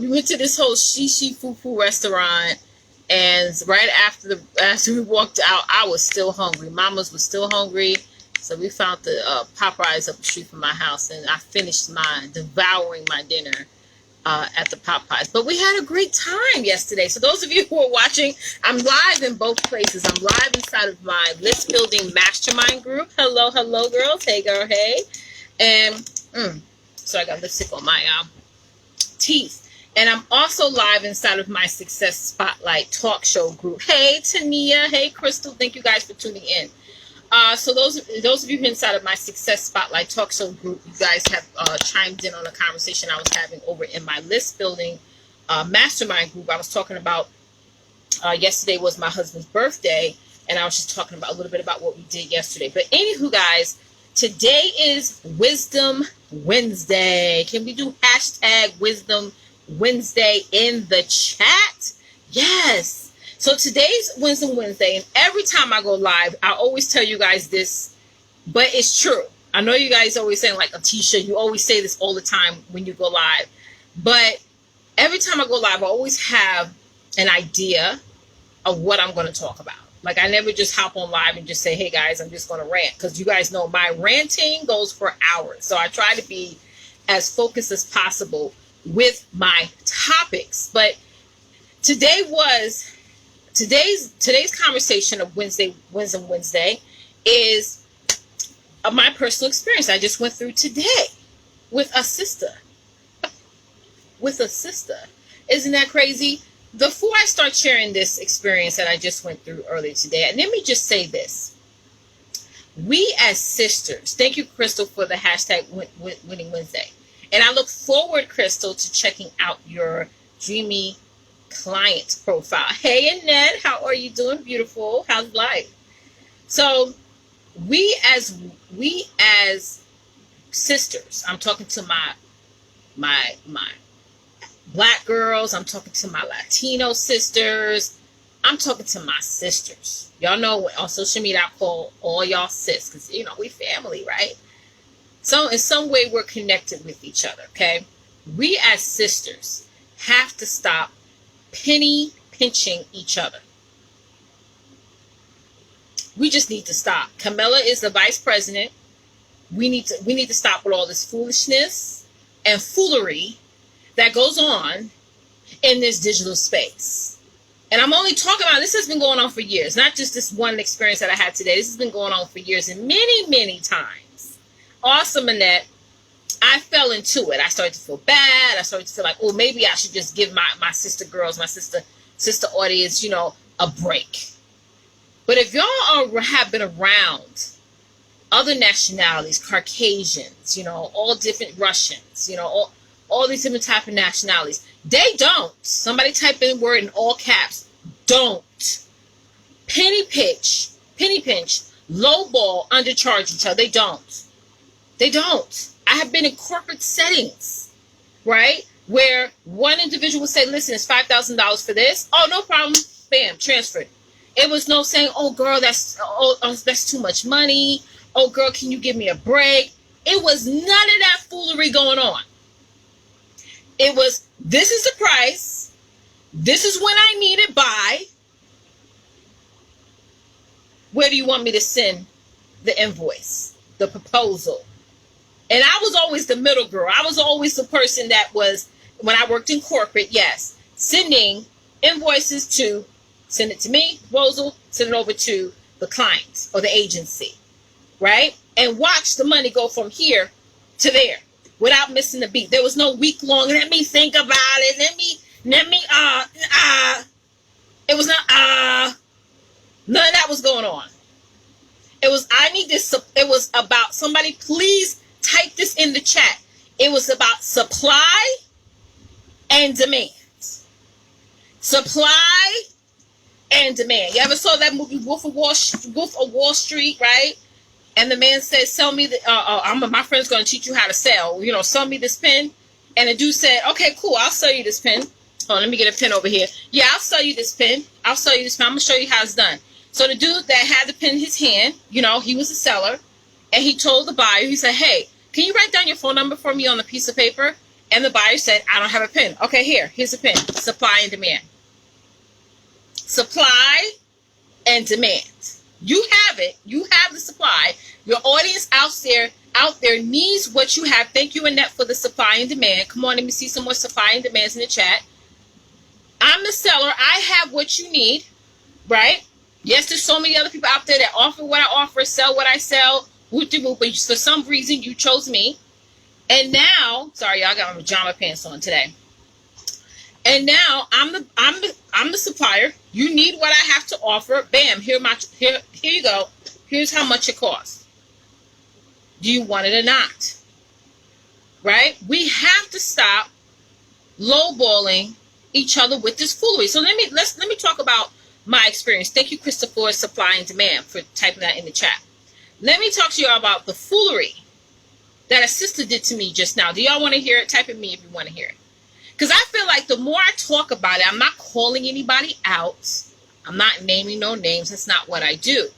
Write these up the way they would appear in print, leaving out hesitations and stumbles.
We went to this whole shishi fufu restaurant, and right after we walked out, I was still hungry. Mama's was still hungry, so we found the Popeyes up the street from my house, and I finished devouring my dinner at the Popeyes. But we had a great time yesterday. So those of you who are watching, I'm live in both places. I'm live inside of my list building mastermind group. Hello, hello, girls. Hey, girl, hey. And so I got lipstick on my teeth. And I'm also live inside of my Success Spotlight talk show group. Hey, Tania. Hey, Crystal. Thank you guys for tuning in. So those of you inside of my Success Spotlight talk show group, you guys have chimed in on a conversation I was having over in my list building mastermind group. I was talking about yesterday was my husband's birthday, and I was just talking about a little bit about what we did yesterday. But anywho, guys, today is Wisdom Wednesday. Can we do hashtag Wisdom Wednesday in the chat? Yes. So today's Wisdom Wednesday, and every time I go live, I always tell you guys this, but it's true. I know you guys always saying, like, Leticia, you always say this all the time when you go live, but every time I go live, I always have an idea of what I'm going to talk about. Like, I never just hop on live and just say, hey guys, I'm just going to rant, because you guys know my ranting goes for hours. So I try to be as focused as possible with my topics. But today's conversation of Wisdom Wednesday is my personal experience I just went through today with a sister. Isn't that crazy? Before I start sharing this experience that I just went through earlier today, let me just say this. We as sisters, thank you, Crystal, for the hashtag Winning Wednesday. And I look forward, Crystal, to checking out your dreamy client profile. Hey, Annette, how are you doing? Beautiful. How's life? So we as sisters, I'm talking to my Black girls, I'm talking to my Latino sisters, I'm talking to my sisters. Y'all know on social media I call all y'all sis, because you know we family, right? So in some way we're connected with each other. Okay, we as sisters have to stop penny pinching each other. We just need to stop. Camilla is the vice president. We need to stop with all this foolishness and foolery that goes on in this digital space. And I'm only talking about, this has been going on for years, not just this one experience that I had today. This has been going on for years and many, many times. Awesome, Annette. I fell into it. I started to feel bad. I started to feel like, oh, maybe I should just give my sister girls, my sister audience, you know, a break. But if y'all have been around other nationalities, Caucasians, you know, all different Russians, you know, all these different type of nationalities, they don't. Somebody type in the word in all caps, don't. Penny pinch, lowball, undercharge each other. They don't. They don't. I have been in corporate settings, right, where one individual would say, listen, it's $5,000 for this. Oh, no problem. Bam, transferred. It was no saying, oh, girl, that's too much money. Oh, girl, can you give me a break? It was none of that foolery going on. It was, this is the price. This is when I need it by. Where do you want me to send the invoice, the proposal? And I was always the middle girl. I was always the person that was, when I worked in corporate, yes, sending invoices to, send it to me, proposal, send it over to the client or the agency, right? And watch the money go from here to there without missing a beat. There was no week long, let me think about it, let me, it was not, none of that was going on. It was, I need this, it was about, somebody please type this in the chat. It was about supply and demand. Supply and demand. You ever saw that movie Wolf of Wall Street, right? And the man says, sell me my friend's going to teach you how to sell. You know, sell me this pen. And the dude said, okay, cool, I'll sell you this pen. Oh, let me get a pen over here. Yeah, I'll sell you this pen. I'm going to show you how it's done. So the dude that had the pen in his hand, you know, he was a seller. And he told the buyer, he said, hey, can you write down your phone number for me on a piece of paper? And the buyer said, I don't have a pen. Okay, here's a pen. Supply and demand. Supply and demand. You have it. You have the supply. Your audience out there needs what you have. Thank you, Annette, for the supply and demand. Come on, let me see some more supply and demands in the chat. I'm the seller. I have what you need, right? Yes, there's so many other people out there that offer what I offer, sell what I sell, but for some reason you chose me. And now, sorry, y'all, I got my pajama pants on today. And now I'm the supplier. You need what I have to offer. Bam, here you go. Here's how much it costs. Do you want it or not? Right? We have to stop lowballing each other with this foolery. So let me talk about my experience. Thank you, Christopher, supply and demand, for typing that in the chat. Let me talk to y'all about the foolery that a sister did to me just now. Do y'all want to hear it? Type in me if you want to hear it. Because I feel like the more I talk about it, I'm not calling anybody out. I'm not naming no names. That's not what I do.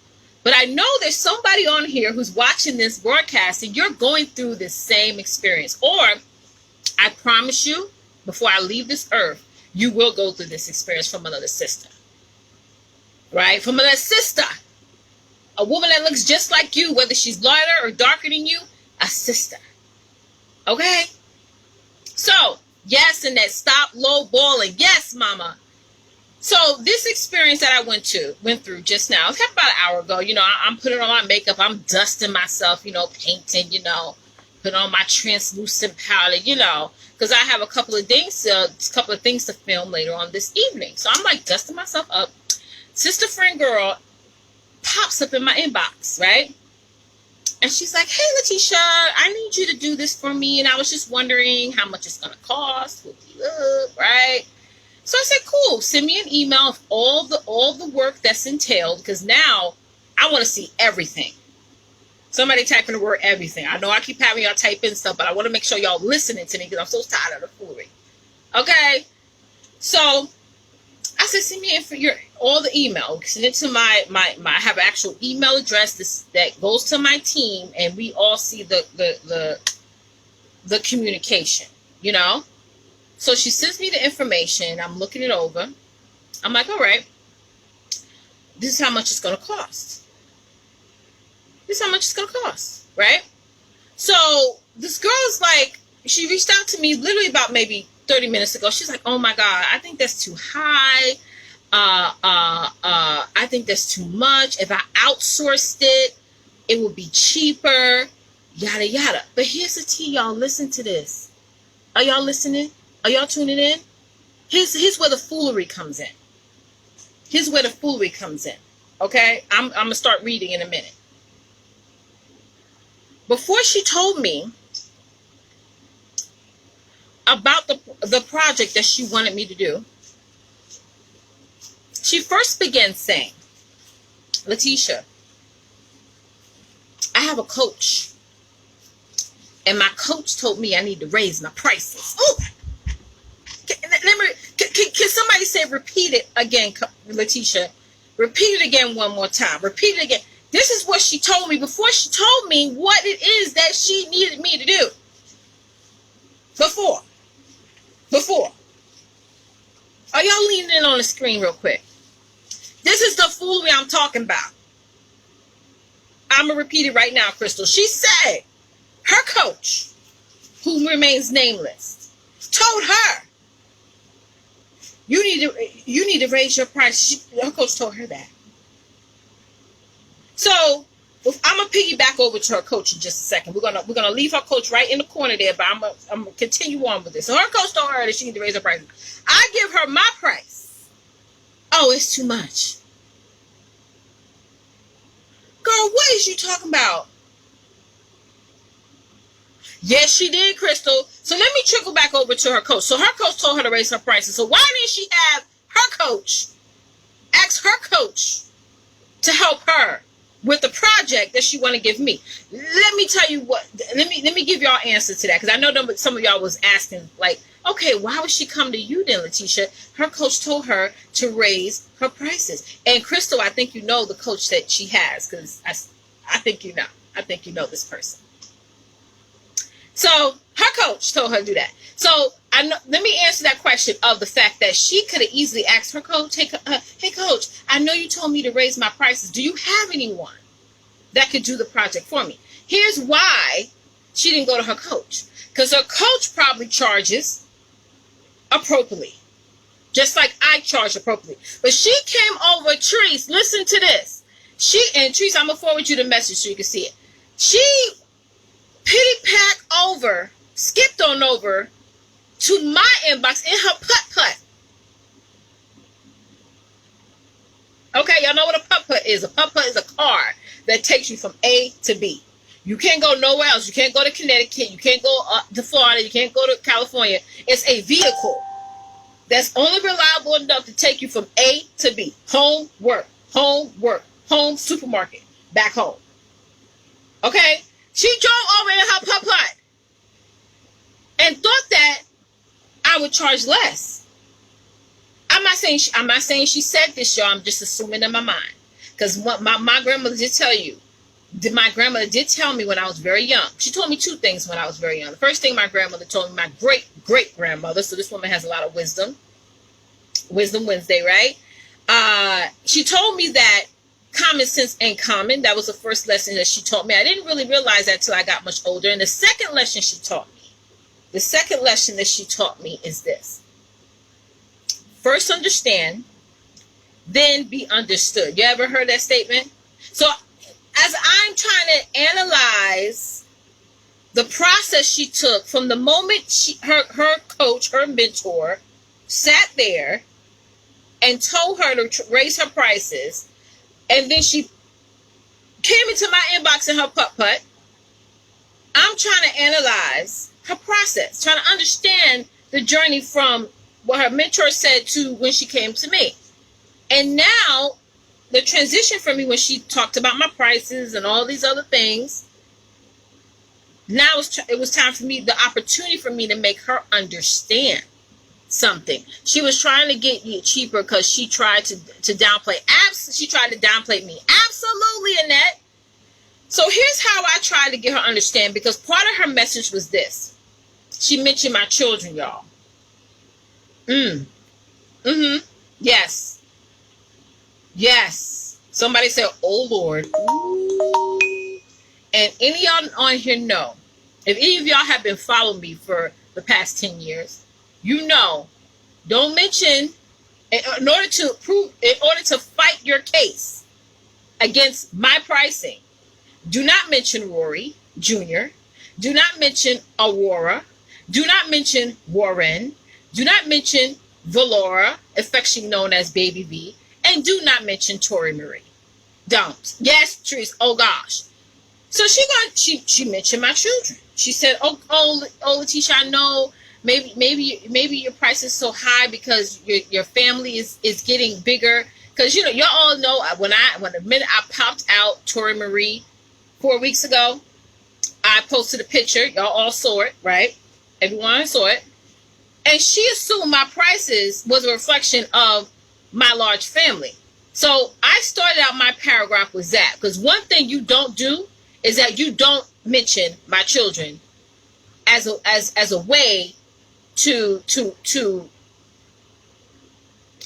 But I know there's somebody on here who's watching this broadcast and you're going through this same experience. Or I promise you, before I leave this earth, you will go through this experience from another sister. Right? From another sister. A woman that looks just like you, whether she's lighter or darker than you, a sister. Okay? So, yes, and that stop low balling. Yes, mama. So this experience that I went through just now, it was about an hour ago. You know, I'm putting on my makeup. I'm dusting myself, you know, painting, you know, put on my translucent powder, you know, because I have a couple of things to film later on this evening. So I'm like dusting myself up. Sister friend girl pops up in my inbox, right? And she's like, hey, Leticia, I need you to do this for me. And I was just wondering how much it's going to cost. Right? So I said, cool. Send me an email of all the work that's entailed, because now I want to see everything. Somebody type in the word everything. I know I keep having y'all type in stuff, but I want to make sure y'all listening to me because I'm so tired of the foolery. Okay? So I said, send me in for all the email. Send it to my I have an actual email address that goes to my team, and we all see the communication, you know? So she sends me the information. I'm looking it over. I'm like, all right, this is how much it's going to cost. This is how much it's going to cost, right? So this girl's like, she reached out to me literally about maybe 30 minutes ago. She's like, oh my God, I think that's too high. I think that's too much. If I outsourced it, it would be cheaper, yada, yada. But here's the tea, y'all. Listen to this. Are y'all listening? Are y'all tuning in? Here's where the foolery comes in. Here's where the foolery comes in. Okay? I'm going to start reading in a minute. Before she told me about the project that she wanted me to do, she first began saying, Leticia, I have a coach, and my coach told me I need to raise my prices. Oh, can somebody say, repeat it again, Leticia? Repeat it again one more time. Repeat it again. This is what she told me before she told me what it is that she needed me to do. Before. Are y'all leaning in on the screen real quick? This is the foolery I'm talking about. I'm going to repeat it right now, Crystal. She said her coach, who remains nameless, told her, you need to raise your price. Her coach told her that. So I'm gonna piggyback over to her coach in just a second. We're gonna leave her coach right in the corner there, but I'm gonna continue on with this. So her coach told her that she need to raise her price. I give her my price. Oh, it's too much. Girl, what is you talking about? Yes, she did, Crystal. So let me trickle back over to her coach. So her coach told her to raise her prices. So why didn't she have her coach ask her coach to help her with the project that she want to give me? Let me tell you what. Let me give y'all answer to that, because I know some of y'all was asking, like, okay, why would she come to you then, Leticia? Her coach told her to raise her prices. And Crystal, I think you know the coach that she has, because I think you know. I think you know this person. So her coach told her to do that. So let me answer that question of the fact that she could have easily asked her coach, hey coach, I know you told me to raise my prices. Do you have anyone that could do the project for me? Here's why she didn't go to her coach. Because her coach probably charges appropriately. Just like I charge appropriately. But she came over, Trees, listen to this. Trees, I'm going to forward you the message so you can see it. She pity-packed over, skipped on over to my inbox in her putt-putt. Okay, y'all know what a putt-putt is. A putt-putt is a car that takes you from A to B. You can't go nowhere else. You can't go to Connecticut. You can't go to Florida. You can't go to California. It's a vehicle that's only reliable enough to take you from A to B. Home, work, home, supermarket, back home. Okay? She drove over in her putt-putt and thought that I would charge less. I'm not saying she said this, y'all. I'm just assuming in my mind. Because what my grandmother did tell you. My grandmother did tell me when I was very young. She told me two things when I was very young. The first thing my grandmother told me, my great-great-grandmother, so this woman has a lot of wisdom. Wisdom Wednesday, right? She told me that common sense ain't common. That was the first lesson that she taught me. I didn't really realize that until I got much older. And the second lesson she taught me is this. First understand, then be understood. You ever heard that statement? So as I'm trying to analyze the process she took from the moment her coach, her mentor, sat there and told her to raise her prices, and then she came into my inbox in her putt-putt, I'm trying to analyze her process, trying to understand the journey from what her mentor said to when she came to me. And now the transition for me when she talked about my prices and all these other things, now it was time for me, the opportunity for me to make her understand something. She was trying to get you cheaper because she tried to downplay. She tried to downplay me. Absolutely, Annette. So here's how I tried to get her to understand, because part of her message was this. She mentioned my children, y'all. Yes. Yes. Somebody said, oh, Lord. Ooh. And any of y'all on here know, if any of y'all have been following me for the past 10 years, you know, don't mention, in order to fight your case against my pricing, do not mention Rory Jr., do not mention Aurora, do not mention Warren, do not mention Valora, affectionately known as Baby V, and do not mention Tori Marie. Don't. Yes, Therese. Oh gosh. So she mentioned my children. She said, "Oh, Leticia, I know maybe your price is so high because your family is getting bigger. Because y'all all know when the minute I popped out Tori Marie 4 weeks ago, I posted a picture. Y'all all saw it, right? Everyone saw it, and she assumed my prices was a reflection of my large family. So I started out my paragraph with that, because one thing you don't do is that you don't mention my children as a way to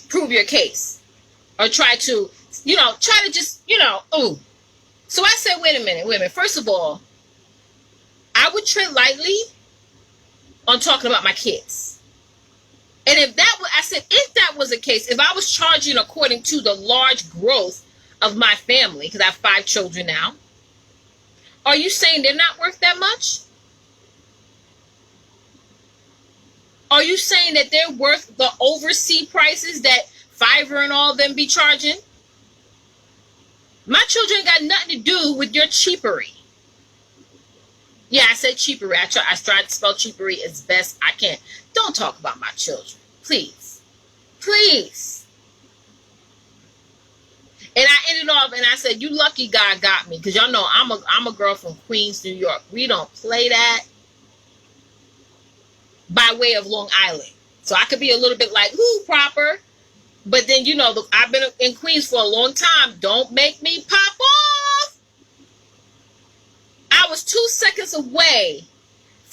prove your case, or try to just ooh. So I said, wait a minute. First of all, I would tread lightly on talking about my kids. And if that was the case, if I was charging according to the large growth of my family, because I have 5 children now, are you saying they're not worth that much? Are you saying that they're worth the overseas prices that Fiverr and all of them be charging? My children got nothing to do with your cheapery. Yeah, I said cheapery. I tried to spell cheapery as best I can. Don't talk about my children. Please. Please. And I ended off and I said, you lucky God got me. Because y'all know I'm a girl from Queens, New York. We don't play that by way of Long Island. So I could be a little bit like, proper. But then, I've been in Queens for a long time. Don't make me pop off. I was 2 seconds away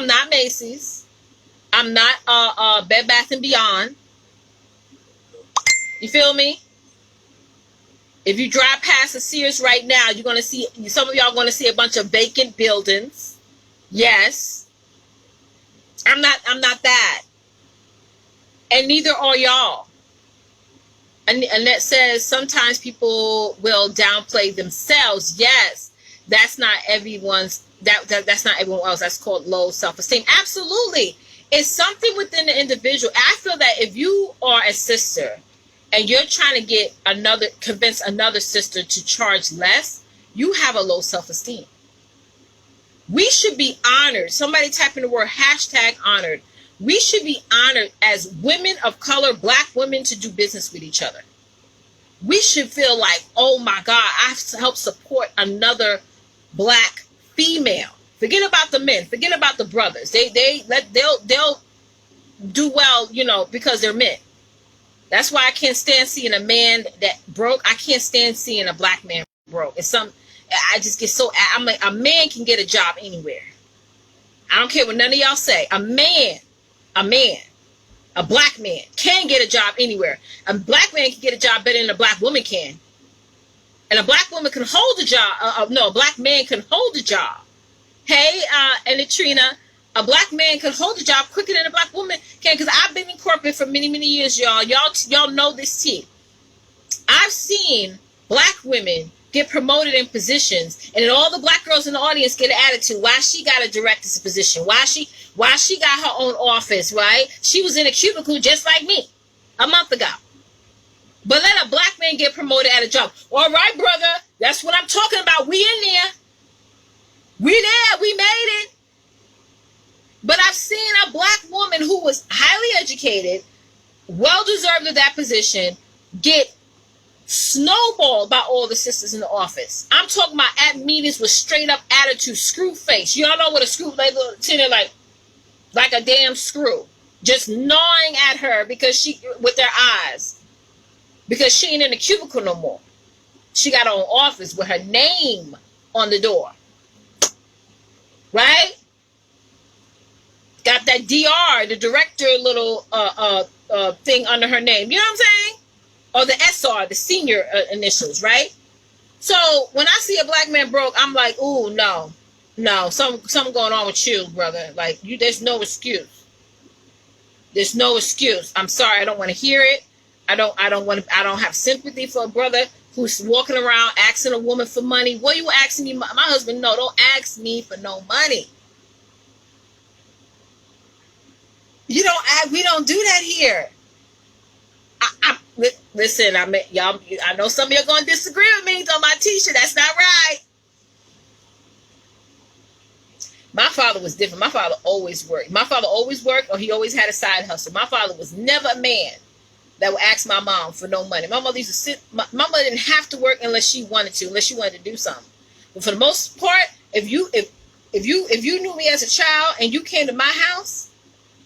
I'm not Macy's. I'm not Bed Bath and Beyond. You feel me? If you drive past a Sears right now, you're gonna see, some of y'all gonna see a bunch of vacant buildings. Yes. I'm not that. And neither are y'all. And that says sometimes people will downplay themselves. Yes. That's not everyone's, that's not everyone else. That's called low self-esteem. Absolutely. It's something within the individual. I feel that if you are a sister and you're trying to convince another sister to charge less, you have a low self-esteem. We should be honored. Somebody type in the word #honored. We should be honored as women of color, black women, to do business with each other. We should feel like, oh my God, I've helped support another black female. Forget about the men. Forget about the brothers. They'll do well, because they're men. That's why I can't stand seeing a man that broke. I can't stand seeing a black man broke. I just get so, I'm like, a man can get a job anywhere. I don't care what none of y'all say. A black man can get a job anywhere. A black man can get a job better than a black woman can. And a black woman can hold a job. A black man can hold a job. Hey, and Trina, a black man can hold a job quicker than a black woman can, because I've been in corporate for many, many years, y'all. Y'all know this tea. I've seen black women get promoted in positions, and then all the black girls in the audience get an attitude. Why she got a director's position? Why she got her own office, right? She was in a cubicle just like me a month ago. But let a black man get promoted at a job. All right, brother, that's what I'm talking about. We in there. We there. We made it. But I've seen a black woman who was highly educated, well-deserved of that position, get snowballed by all the sisters in the office. I'm talking about at meetings with straight up attitude, screw face. Y'all know what a screw, like a damn screw, just gnawing at her with their eyes, because she ain't in the cubicle no more. She got her own office with her name on the door, right? Got that DR, the director little thing under her name. You know what I'm saying? Or the SR, the senior initials, right? So when I see a black man broke, I'm like, ooh, no, something going on with you, brother. Like, there's no excuse. There's no excuse. I'm sorry, I don't want to hear it. I don't have sympathy for a brother who's walking around asking a woman for money. What are you asking me? My husband, no, don't ask me for no money. We don't do that here. Listen, y'all. I know some of you are going to disagree with me on my t-shirt. That's not right. My father was different. My father always worked. Or he always had a side hustle. My father was never a man that would ask my mom for no money. My mother used to sit. My mother didn't have to work unless she wanted to do something. But for the most part, if you knew me as a child and you came to my house,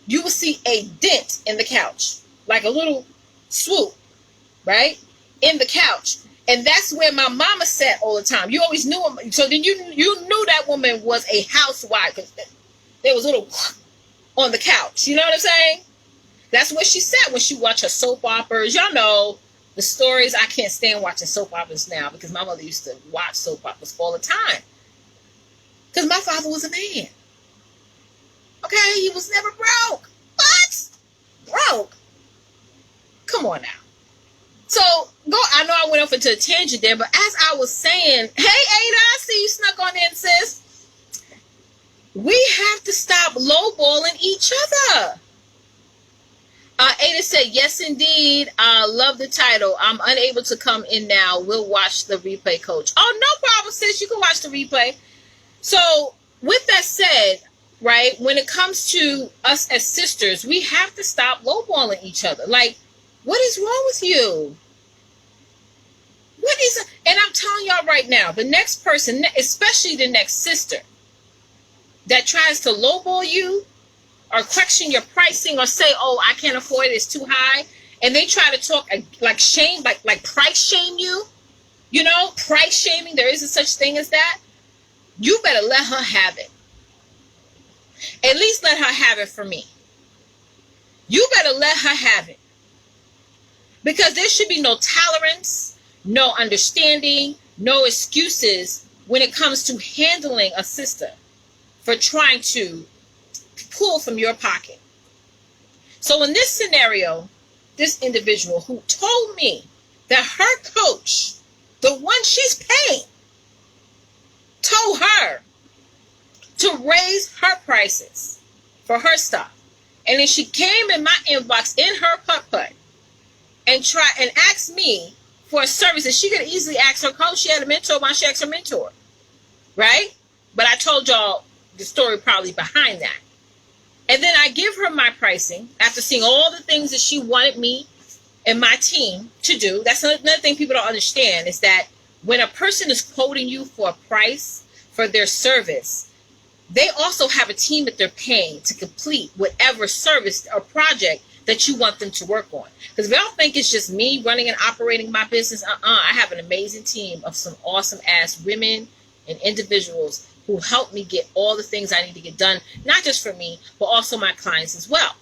you would see a dent in the couch, like a little swoop, right, in the couch. And that's where my mama sat all the time. You always knew him. So then you knew that woman was a housewife, because there was a little on the couch. You know what I'm saying? That's where she sat when she watched her soap operas. Y'all know the stories. I can't stand watching soap operas now, because my mother used to watch soap operas all the time. Because my father was a man. Okay, he was never broke. What? Broke? Come on now. So, I know I went off into a tangent there, but as I was saying, hey, Ada, I see you snuck on in, sis. We have to stop lowballing each other. Ada said, yes, indeed. Love the title. I'm unable to come in now. We'll watch the replay, coach. Oh, no problem, sis. You can watch the replay. So, with that said, right, when it comes to us as sisters, we have to stop lowballing each other. Like, what is wrong with you? And I'm telling y'all right now, the next person, especially the next sister, that tries to lowball you or question your pricing or say, oh, I can't afford it, it's too high, and they try to talk like shame, like price shame you, price shaming, there isn't such thing as that. You better let her have it. At least let her have it for me. You better let her have it. Because there should be no tolerance, no understanding, no excuses when it comes to handling a sister for trying to pull from your pocket. So in this scenario, this individual who told me that her coach, the one she's paying, told her to raise her prices for her stuff. And then she came in my inbox in her putt-putt and asked me for a service that she could easily ask her coach. She had a mentor. Why don't she ask her mentor? Right? But I told y'all the story probably behind that. And then I give her my pricing after seeing all the things that she wanted me and my team to do. That's another thing people don't understand, is that when a person is quoting you for a price for their service, they also have a team that they're paying to complete whatever service or project that you want them to work on. Because if y'all think it's just me running and operating my business, I have an amazing team of some awesome ass women and individuals who help me get all the things I need to get done, not just for me, but also my clients as well.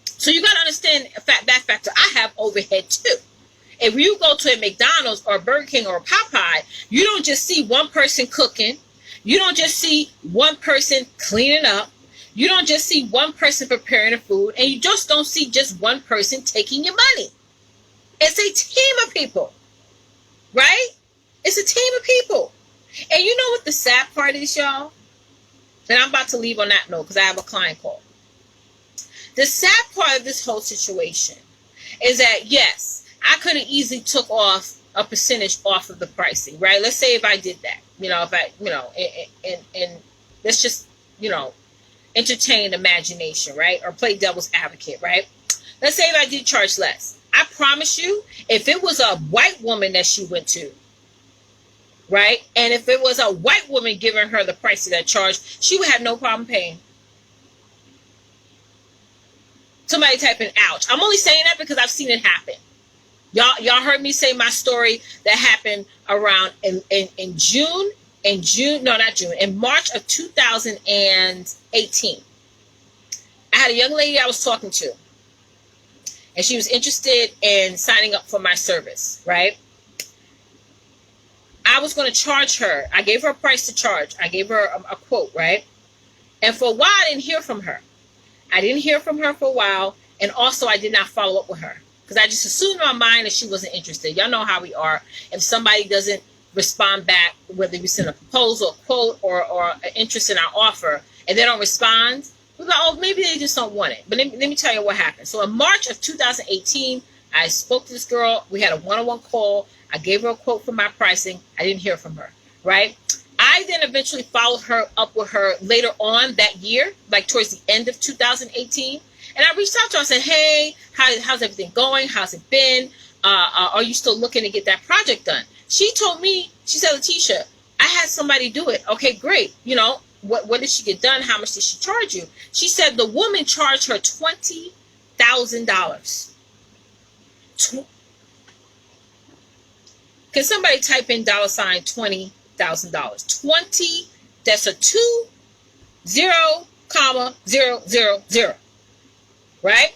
So you got to understand that factor. I have overhead too. If you go to a McDonald's or a Burger King or a Popeye, you don't just see one person cooking. You don't just see one person cleaning up. You don't just see one person preparing the food. And you just don't see just one person taking your money. It's a team of people, right? It's a team of people. And you know what the sad part is, y'all? And I'm about to leave on that note because I have a client call. The sad part of this whole situation is that, yes, I could have easily took off a percentage off of the pricing, right? Let's say if I did that, and let's just, entertain imagination, right? Or play devil's advocate, right? Let's say if I did charge less. I promise you, if it was a white woman that she went to, right? And if it was a white woman giving her the price of that charge, she would have no problem paying. Somebody typing ouch. I'm only saying that because I've seen it happen. Y'all heard me say my story that happened around in March of 2018. I had a young lady I was talking to, and she was interested in signing up for my service, right? I was going to charge her. I gave her a price to charge. I gave her a quote, right? And for a while, I didn't hear from her. I didn't hear from her for a while, and also I did not follow up with her because I just assumed in my mind that she wasn't interested. Y'all know how we are. If somebody doesn't respond back, whether we send a proposal, a quote, or an interest in our offer, and they don't respond, we're like, oh, maybe they just don't want it. But let me tell you what happened. So in March of 2018, I spoke to this girl. We had a one-on-one call. I gave her a quote for my pricing. I didn't hear from her, right? I then eventually followed her up with her later on that year, like towards the end of 2018. And I reached out to her and said, hey, how's everything going? How's it been? Are you still looking to get that project done? She told me, she said, Leticia, I had somebody do it. Okay, great. What did she get done? How much did she charge you? She said the woman charged her $20,000. Can somebody type in $20,000? 20, that's a 20,000, right?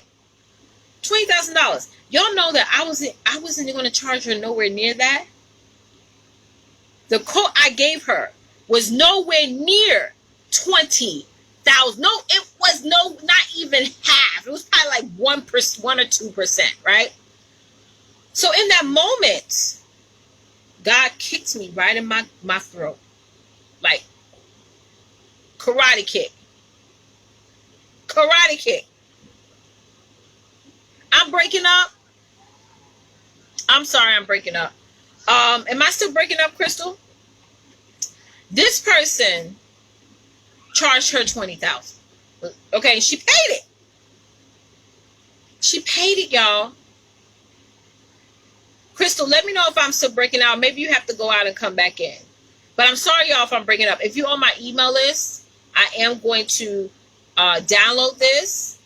$20,000. Y'all know that I wasn't going to charge her nowhere near that. The quote I gave her was nowhere near 20,000. No, it was not even half. It was probably like 1% or 2%, right? So in that moment, God kicked me right in my throat. Like karate kick. Karate kick. I'm breaking up. I'm sorry I'm breaking up. Am I still breaking up, Crystal? This person charged her $20,000. Okay, she paid it. She paid it, y'all. Crystal, let me know if I'm still breaking out. Maybe you have to go out and come back in. But I'm sorry, y'all, if I'm breaking up. If you're on my email list, I am going to download this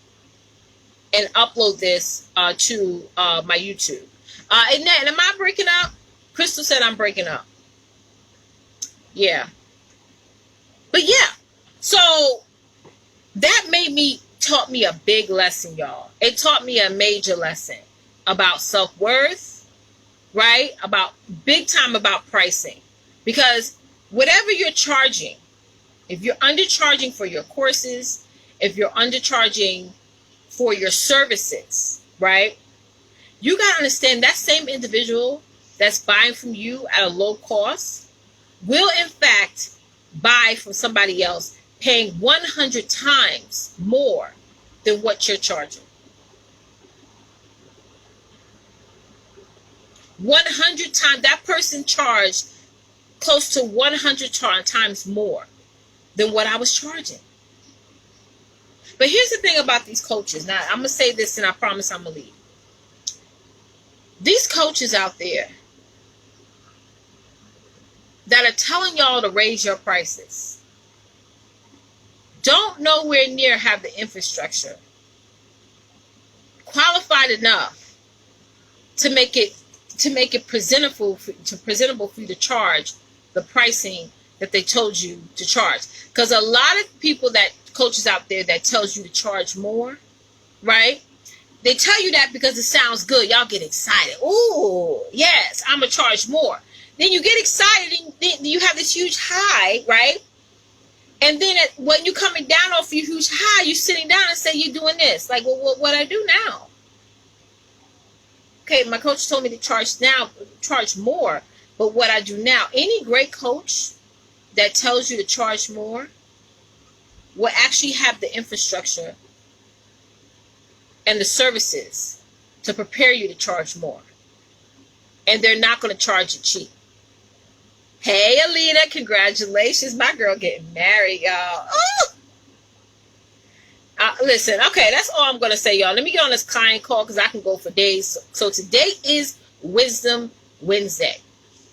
and upload this to my YouTube. And am I breaking up? Crystal said I'm breaking up. Yeah. But yeah. So that taught me a big lesson, y'all. It taught me a major lesson about self-worth, right? About big time about pricing. Because whatever you're charging, if you're undercharging for your courses, if you're undercharging for your services, right? You got to understand that same individual that's buying from you at a low cost will in fact buy from somebody else paying 100 times more than what you're charging. 100 times. That person charged close to 100 times more than what I was charging. But here's the thing about these coaches. Now, I'm going to say this and I promise I'm going to leave. These coaches out there that are telling y'all to raise your prices don't nowhere near have the infrastructure qualified enough to make it presentable for you to charge the pricing that they told you to charge. Because a lot of people, that coaches out there that tells you to charge more, right? They tell you that because it sounds good. Y'all get excited. Ooh, yes, I'm going to charge more. Then you get excited and then you have this huge high, right? And then when you're coming down off your huge high, you're sitting down and say you're doing this. Like, well, what I do now? Okay, my coach told me to charge more. But what I do now, any great coach that tells you to charge more will actually have the infrastructure and the services to prepare you to charge more. And they're not going to charge you cheap. Hey, Alita, congratulations. My girl getting married, y'all. Listen, okay, that's all I'm going to say, y'all. Let me get on this client call because I can go for days. So today is Wisdom Wednesday.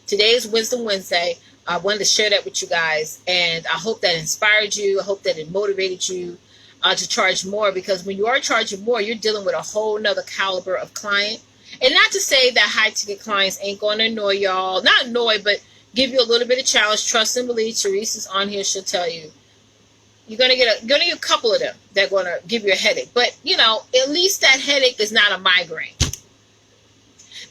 Today is Wisdom Wednesday. I wanted to share that with you guys. And I hope that inspired you. I hope that it motivated you to charge more, because when you are charging more, you're dealing with a whole nother caliber of client. And not to say that high ticket clients ain't going to annoy y'all. Not annoy, but give you a little bit of challenge. Trust and believe. Therese is on here. She'll tell you. You're going to get a couple of them that are going to give you a headache. But, at least that headache is not a migraine.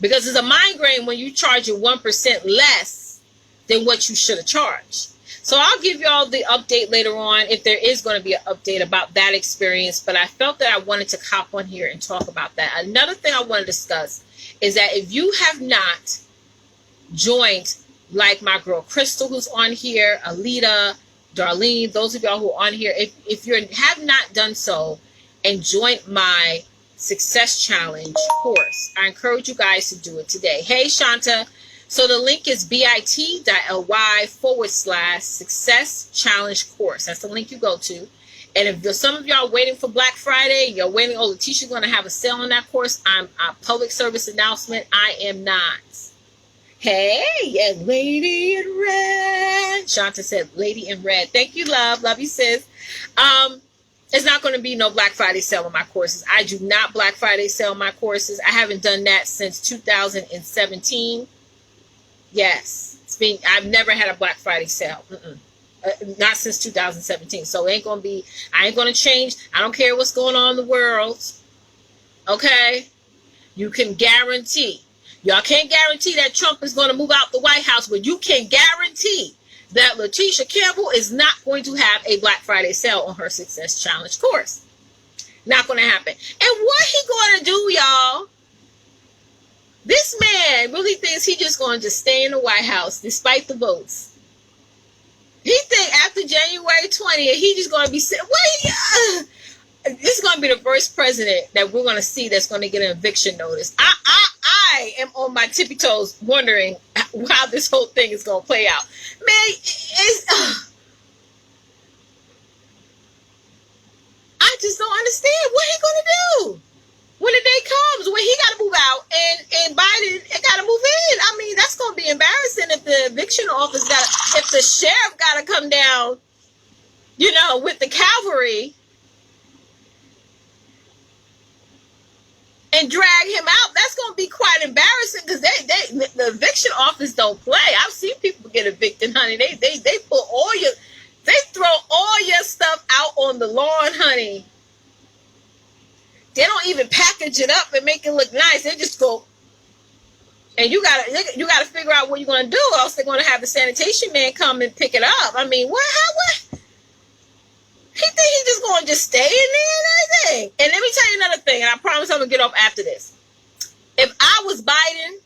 Because it's a migraine when you charge it 1% less than what you should have charged. So I'll give you all the update later on if there is going to be an update about that experience. But I felt that I wanted to hop on here and talk about that. Another thing I want to discuss is that if you have not joined, like my girl Crystal who's on here, Alita, Darlene, those of y'all who are on here, if you have not done so and joined my Success Challenge course, I encourage you guys to do it today. Hey, Shanta. So the link is bit.ly/Success Challenge course. That's the link you go to. And if some of y'all waiting for Black Friday, you're waiting, Leticia's going to have a sale on that course. I'm a public service announcement. I am not. Hey, yeah, Lady in Red. Shanta said, Lady in Red. Thank you, love. Love you, sis. It's not going to be no Black Friday sale on my courses. I do not Black Friday sell my courses. I haven't done that since 2017. Yes, I've never had a Black Friday sale. Not since 2017. So I ain't going to change. I don't care what's going on in the world. Okay? You can guarantee. Y'all can't guarantee that Trump is going to move out the White House, but you can guarantee that Leticia Campbell is not going to have a Black Friday sale on her Success Challenge course. Not going to happen. And what he going to do, y'all? This man really thinks he's just going to stay in the White House despite the votes. He think after January 20th, he just going to be sitting. This is going to be the first president that we're going to see that's going to get an eviction notice. I am on my tippy toes wondering how this whole thing is going to play out. Man, I just don't understand what he going to do when the day comes, when he got to move out and Biden got to move in. I mean, that's going to be embarrassing if the eviction office if the sheriff got to come down, with the cavalry and drag him out. That's going to be quite embarrassing because the eviction office don't play. I've seen people get evicted, honey. They pull all they throw all your stuff out on the lawn, honey. They don't even package it up and make it look nice. They just go, and you gotta figure out what you're gonna do, else they're gonna have the sanitation man come and pick it up. I mean, what? He think he just gonna just stay in there and everything. And let me tell you another thing, and I promise I'm gonna get off after this. If I was Biden,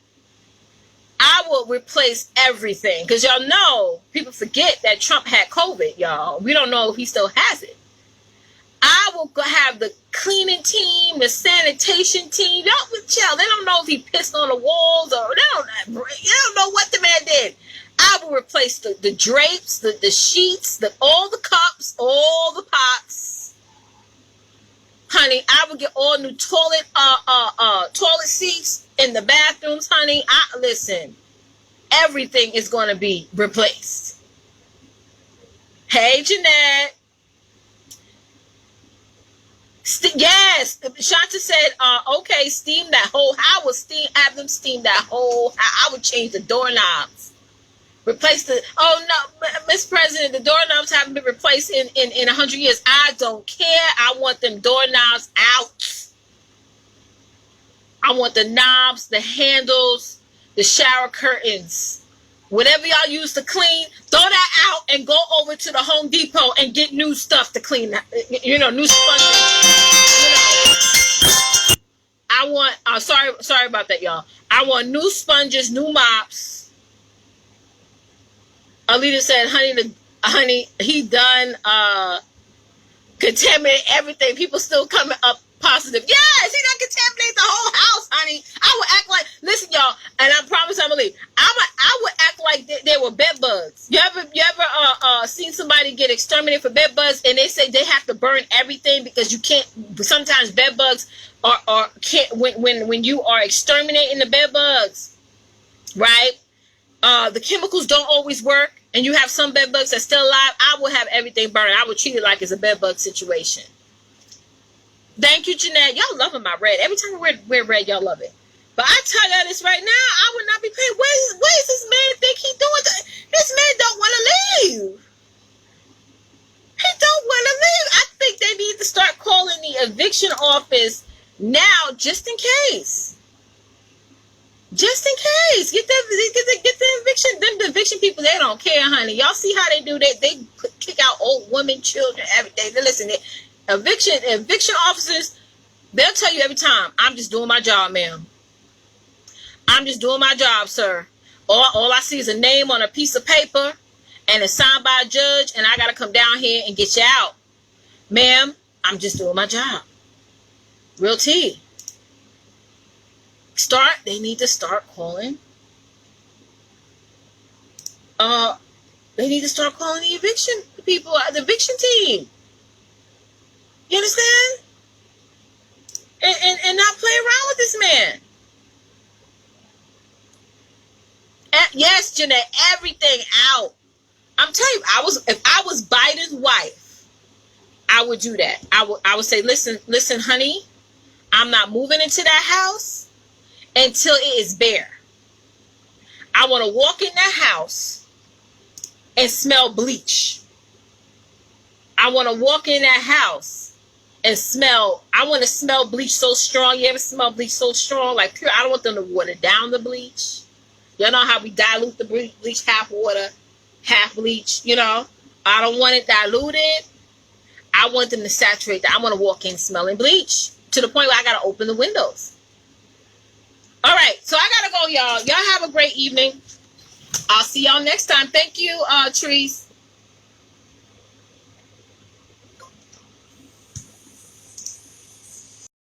I will replace everything. Because y'all know, people forget that Trump had COVID, y'all. We don't know if he still has it. I will have the cleaning team, the sanitation team. Y'all, they don't know if he pissed on the walls or they don't know what the man did. I will replace the drapes, the sheets, all the cups, all the pots. Honey, I will get all new toilet seats in the bathrooms, honey. Listen, everything is going to be replaced. Hey, Jeanette. Yes, Shanta said, okay, steam that whole house. Have them steam that whole house. I would change the doorknobs. Replace oh no, Miss President, the doorknobs haven't been replaced in 100 years. I don't care. I want them doorknobs out. I want the knobs, the handles, the shower curtains. Whatever y'all use to clean, throw that out and go over to the Home Depot and get new stuff to clean that. New sponges. I want, sorry about that, y'all. I want new sponges, new mops. Alita said, honey, he done contaminate everything. People still coming up positive. Yes, he done contaminate the whole house, honey. I would act like, listen, y'all, and I promise I'm gonna leave. I would act like there were bed bugs. You ever seen somebody get exterminated for bed bugs, and they say they have to burn everything because you can't. Sometimes bed bugs can't when you are exterminating the bed bugs, right? The chemicals don't always work, and you have some bed bugs that's still alive. I will have everything burned. I would treat it like it's a bed bug situation. Thank you, Jeanette. Y'all loving my red. Every time I wear red, y'all love it. But I tell y'all this right now, I would not be paying. What is this man think he doing? This man don't want to leave. He don't want to leave. I think they need to start calling the eviction office now, just in case. Just in case. Get the eviction. The eviction people, they don't care, honey. Y'all see how they do that? They kick out old women, children, everything. Listen, eviction officers, they'll tell you every time, I'm just doing my job, ma'am. I'm just doing my job, sir. All I see is a name on a piece of paper and it's signed by a judge, and I got to come down here and get you out. Ma'am, I'm just doing my job. Real tea. They need to start calling. They need to start calling the eviction people, the eviction team. You understand? And not play around with this man. Yes, Jeanette, everything out. I'm telling you, if I was Biden's wife, I would do that. I would say, listen, honey, I'm not moving into that house until it is bare. I want to walk in that house and smell bleach. I want to walk in that house and I want to smell bleach so strong. You ever smell bleach so strong, like pure? I don't want them to water down the bleach. You know how we dilute the bleach, half water, half bleach, I don't want it diluted. I want them to saturate that. I want to walk in smelling bleach to the point where I got to open the windows. All right, so I got to go, y'all. Y'all have a great evening. I'll see y'all next time. Thank you, Trees.